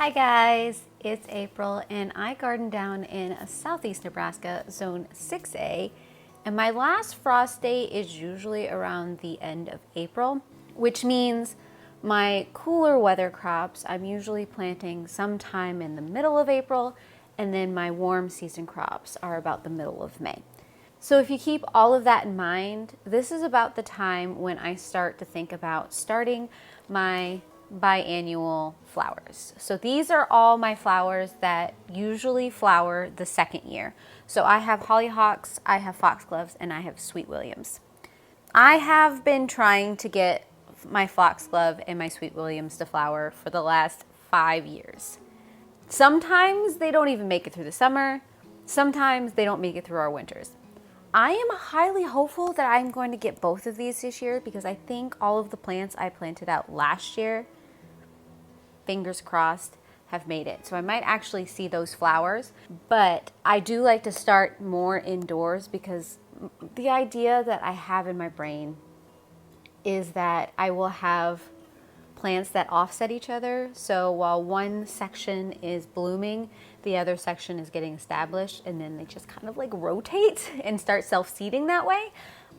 Hi guys, it's April and I garden down in southeast Nebraska, zone 6A, and my last frost day is usually around the end of April, which means my cooler weather crops I'm usually planting sometime in the middle of April, and then my warm season crops are about the middle of May. So if you keep all of that in mind, this is about the time when I start to think about starting my biannual flowers. So these are all my flowers that usually flower the second year. So I have hollyhocks, I have foxgloves, and I have sweet williams. I have been trying to get my foxglove and my sweet williams to flower for the last 5 years. Sometimes they don't even make it through the summer. Sometimes they don't make it through our winters. I am highly hopeful that I'm going to get both of these this year because I think all of the plants I planted out last year, fingers crossed, have made it. So I might actually see those flowers, but I do like to start more indoors because the idea that I have in my brain is that I will have plants that offset each other. So while one section is blooming, the other section is getting established, and then they just kind of like rotate and start self-seeding that way.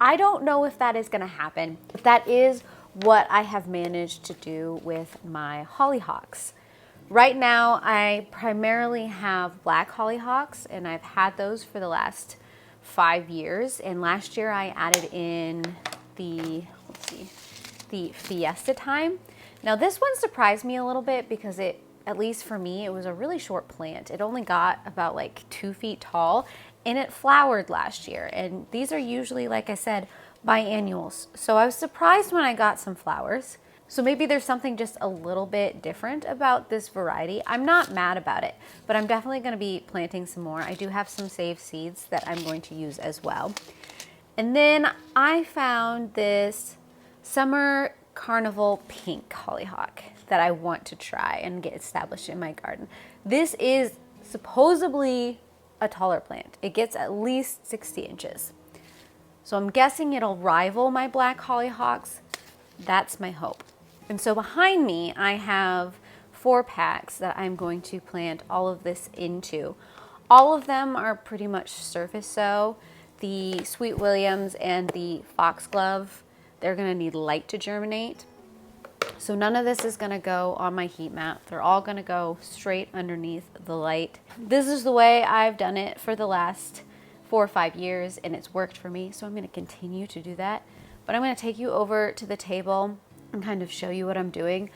I don't know if that is going to happen, but that is what I have managed to do with my hollyhocks. Right now, I primarily have black hollyhocks, and I've had those for the last 5 years. And last year I added in the Fiesta Time. Now this one surprised me a little bit because at least for me, it was a really short plant. It only got about like 2 feet tall, and it flowered last year. And these are usually, like I said, biannuals. So I was surprised when I got some flowers. So maybe there's something just a little bit different about this variety. I'm not mad about it, but I'm definitely going to be planting some more. I do have some saved seeds that I'm going to use as well. And then I found this summer carnival pink hollyhock that I want to try and get established in my garden. This is supposedly a taller plant. It gets at least 60 inches. So I'm guessing it'll rival my black hollyhocks. That's my hope. And so behind me, I have 4 packs that I'm going to plant all of this into. All of them are pretty much surface sow. The sweet williams and the foxglove, they're gonna need light to germinate. So none of this is gonna go on my heat mat. They're all gonna go straight underneath the light. This is the way I've done it for the last 4 or 5 years, and it's worked for me, so I'm gonna continue to do that. But I'm gonna take you over to the table and kind of show you what I'm doing.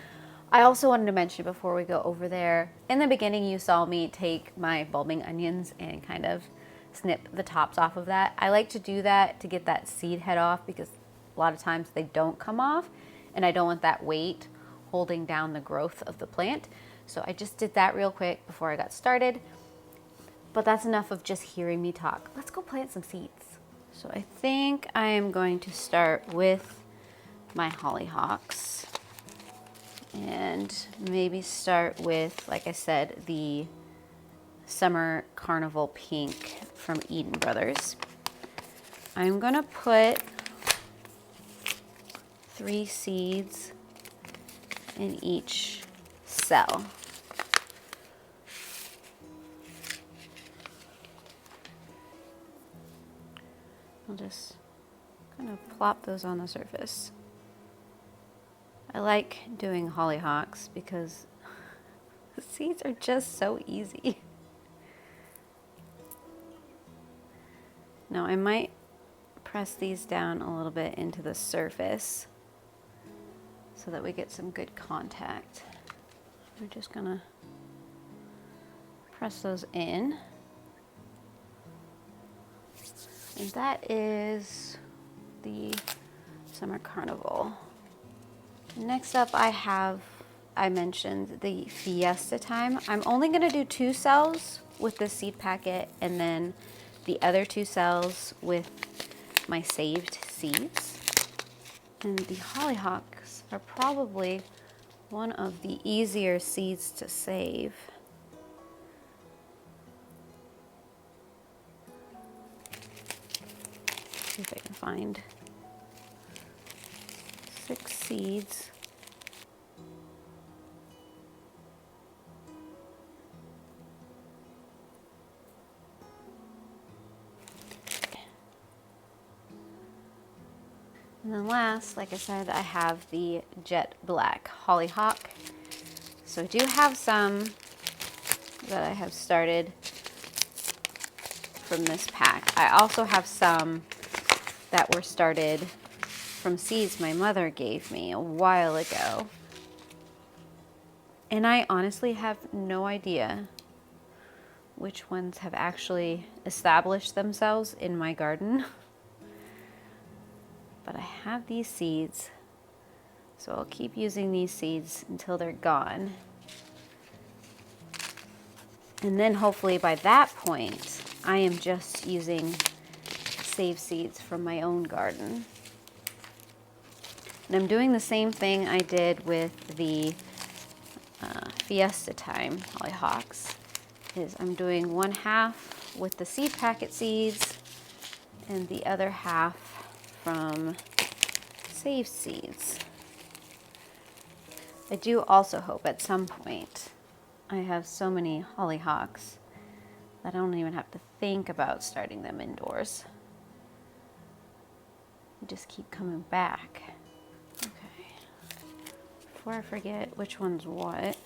I also wanted to mention before we go over there, in the beginning you saw me take my bulbing onions and kind of snip the tops off of that. I like to do that to get that seed head off because a lot of times they don't come off, and I don't want that weight holding down the growth of the plant. So I just did that real quick before I got started. But that's enough of just hearing me talk. Let's go plant some seeds. So I think I am going to start with my hollyhocks and maybe start with, like I said, the summer carnival pink from Eden Brothers. I'm gonna put 3 seeds in each cell. I'll just kind of plop those on the surface. I like doing hollyhocks because the seeds are just so easy. Now I might press these down a little bit into the surface so that we get some good contact. We're just gonna press those in. And that is the summer carnival. Next up I mentioned the Fiesta Time. I'm only gonna do 2 cells with the seed packet and then the other 2 cells with my saved seeds. And the hollyhocks are probably one of the easier seeds to save. See if I can find 6 seeds. And then last, like I said, I have the jet black Hollyhock. So I do have some that I have started from this pack. I also have some that were started from seeds my mother gave me a while ago. And I honestly have no idea which ones have actually established themselves in my garden. But I have these seeds, so I'll keep using these seeds until they're gone. And then hopefully by that point, I am just using save seeds from my own garden. And I'm doing the same thing I did with the Seedtime Hollyhocks. Is I'm doing 1/2 with the seed packet seeds and the other half from save seeds. I do also hope at some point I have so many hollyhocks that I don't even have to think about starting them indoors. They just keep coming back. Okay, before I forget which one's what,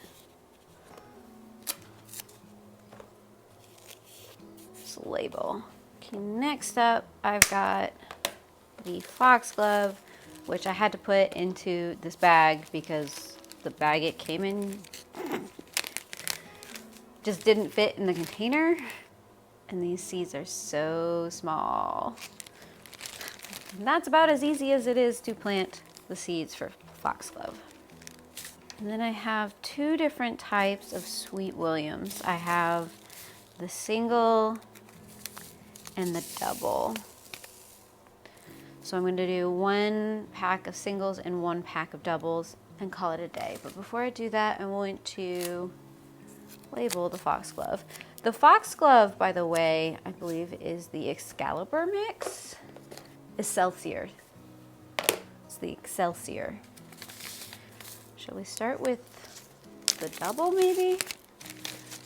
just label. Okay, next up I've got the Foxglove, which I had to put into this bag because the bag it came in just didn't fit in the container. And these seeds are so small. And that's about as easy as it is to plant the seeds for Foxglove. And then I have 2 different types of Sweet Williams. I have the single and the double. So I'm going to do 1 pack of singles and 1 pack of doubles and call it a day. But before I do that, I want to label the Foxglove. The Foxglove, by the way, I believe is the Excalibur mix. Excelsior. It's the Excelsior. Shall we start with the double maybe?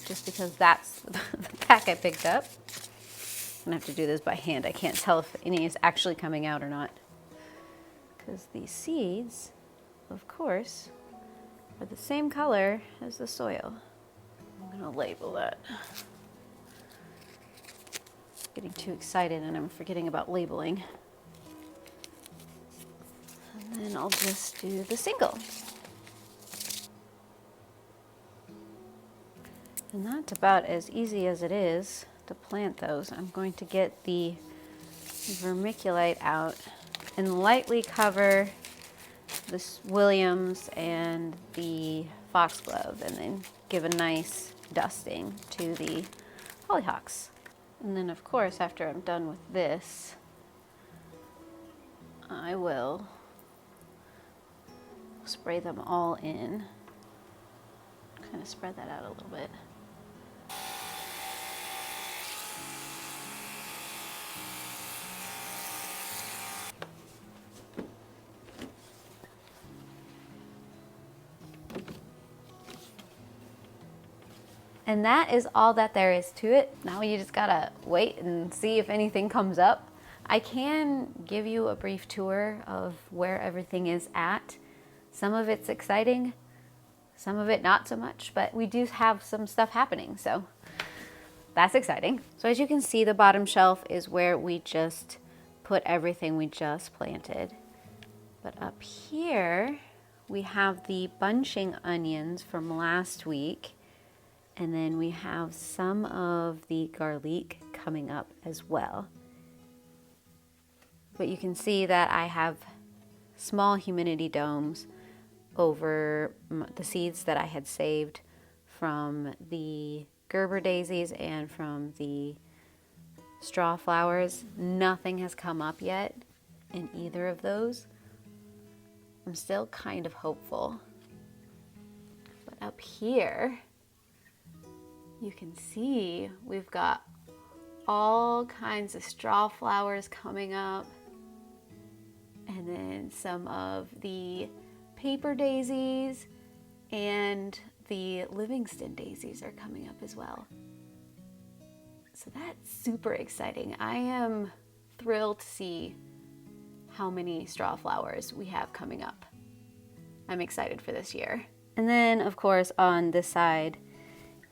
Just because that's the pack I picked up. I'm gonna have to do this by hand. I can't tell if any is actually coming out or not. Because these seeds, of course, are the same color as the soil. I'm gonna label that. Getting too excited and I'm forgetting about labeling. And then I'll just do the single. And that's about as easy as it is to plant those. I'm going to get the vermiculite out and lightly cover this Williams and the Foxglove and then give a nice dusting to the Hollyhocks. And then of course after I'm done with this, I will spray them all in. Kind of spread that out a little bit. And that is all that there is to it. Now you just gotta wait and see if anything comes up. I can give you a brief tour of where everything is at. Some of it's exciting, some of it not so much, but we do have some stuff happening, so that's exciting. So as you can see, the bottom shelf is where we just put everything we just planted. But up here, we have the bunching onions from last week. And then we have some of the garlic coming up as well. But you can see that I have small humidity domes over the seeds that I had saved from the Gerber daisies and from the straw flowers. Nothing has come up yet in either of those. I'm still kind of hopeful. But up here, you can see we've got all kinds of straw flowers coming up, and then some of the paper daisies and the Livingston daisies are coming up as well. So that's super exciting. I am thrilled to see how many straw flowers we have coming up. I'm excited for this year. And then of course on this side,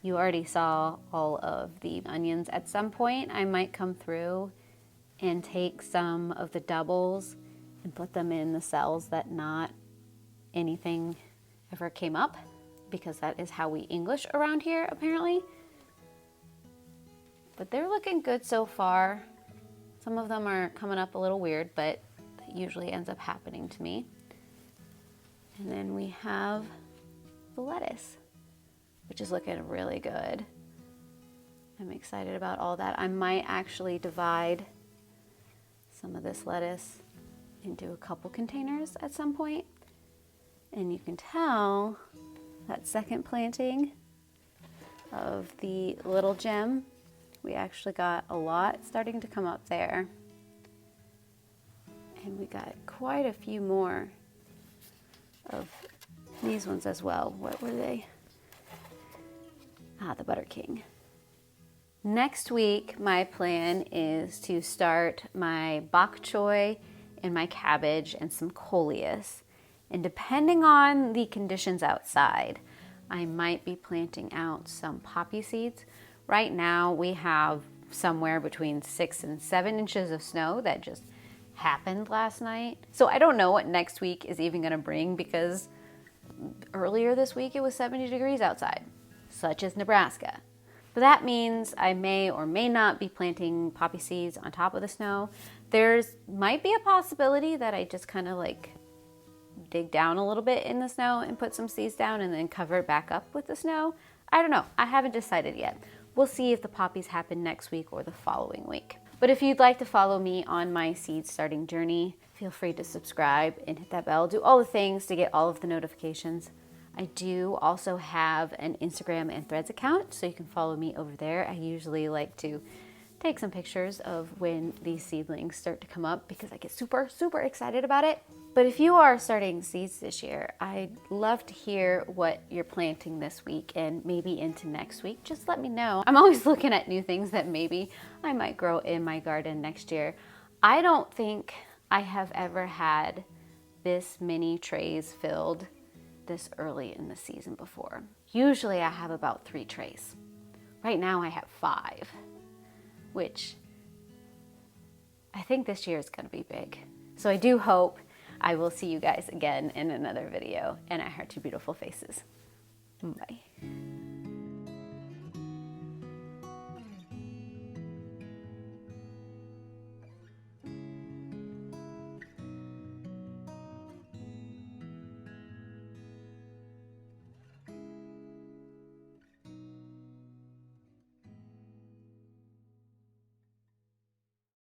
you already saw all of the onions. At some point I might come through and take some of the doubles and put them in the cells that not anything ever came up, because that is how we English around here apparently. But they're looking good so far. Some of them are coming up a little weird, but that usually ends up happening to me. And then we have the lettuce, which is looking really good. I'm excited about all that. I might actually divide some of this lettuce into a couple containers at some point. And you can tell that second planting of the little gem, we actually got a lot starting to come up there. And we got quite a few more of these ones as well. What were they? Ah, the Butter King. Next week, my plan is to start my bok choy and my cabbage and some coleus. And depending on the conditions outside, I might be planting out some poppy seeds. Right now, we have somewhere between 6 and 7 inches of snow that just happened last night. So I don't know what next week is even gonna bring, because earlier this week it was 70 degrees outside, such as Nebraska. But that means I may or may not be planting poppy seeds on top of the snow. There's might be a possibility that I just kind of like dig down a little bit in the snow and put some seeds down and then cover it back up with the snow. I don't know. I haven't decided yet. We'll see if the poppies happen next week or the following week. But if you'd like to follow me on my seed starting journey, feel free to subscribe and hit that bell. Do all the things to get all of the notifications. I do also have an Instagram and Threads account, so you can follow me over there. I usually like to take some pictures of when these seedlings start to come up, because I get super, super excited about it. But if you are starting seeds this year, I'd love to hear what you're planting this week and maybe into next week. Just let me know. I'm always looking at new things that maybe I might grow in my garden next year. I don't think I have ever had this many trays filled this early in the season before. Usually I have about 3 trays. Right now I have 5, which I think this year is gonna be big. So I do hope I will see you guys again in another video, and I heart your beautiful faces. Bye.